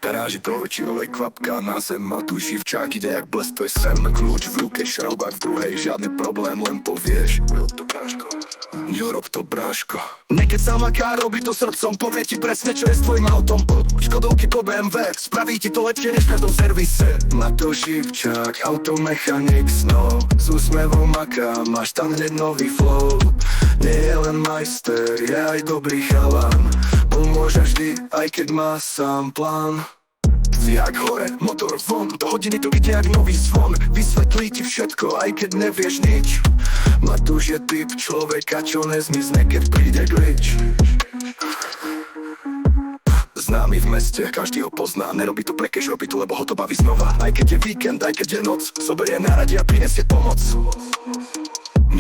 Garáži tohočírovej kvapka na zem a tu živčák ide jak blesk, to je sem. Kľúč v ruke, šroubák v druhej, žiadny problém, len povieš urob to, bráško, urob to, bráško. Neked sa maká, robí to srdcom, povie ti presne, čo je s tvojim autom. Pod Škodovky po BMW, spraví ti to lepšie než v každom servise. Matúš Živčák, automechanik snov, s úsmevom maká, máš tam hneď nový flow. Nie je len majster, je aj dobrý chalan, pomôže vždy, aj keď má sám plán. Jak hore, motor von, do hodiny to ide jak nový zvon. Vysvetlí ti všetko, aj keď nevieš nič. Matúš je typ človeka, čo nezmizne, keď príde glitch. Známy v meste, každý ho pozná, nerobí to pre cash, robí to, lebo ho to baví znova. Aj keď je víkend, aj keď je noc, zoberie na rade a prinesie pomoc.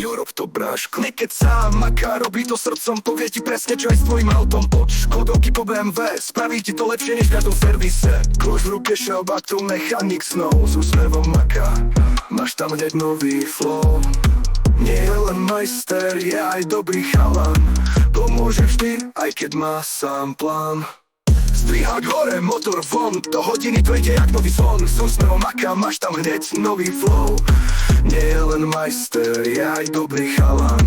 Urob to, bráško. Neked sám maká, robí to srdcom, povie ti presne, čo je s tvojim autom. Pod Škodovky po BMW, spraví ti to lepšie než v každom servise. Kľúč v ruke, šroubák, tu mechanik snov, s úsmevom maká, máš tam hneď nový flow. Nie je len majster, je aj dobrý chalan, pomôže vždy, aj keď má sám plán. Strihák hore, motor von, do hodiny to ide jak nový zvon. S úsmevom maká, máš tam hneď nový flow. Nie je len majster, je aj dobrý chalan,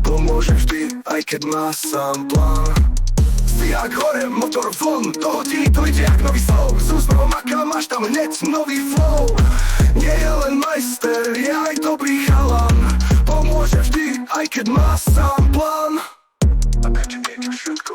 pomôže vždy, aj keď má sám plán. Strihák hore, motor von, do hodiny to ide jak nový zvon. S úsmevom maká, máš tam hneď nový flow. Nie je len majster, je aj dobrý chalan, pomôže vždy, aj keď má sám plán. A keď viete všetko,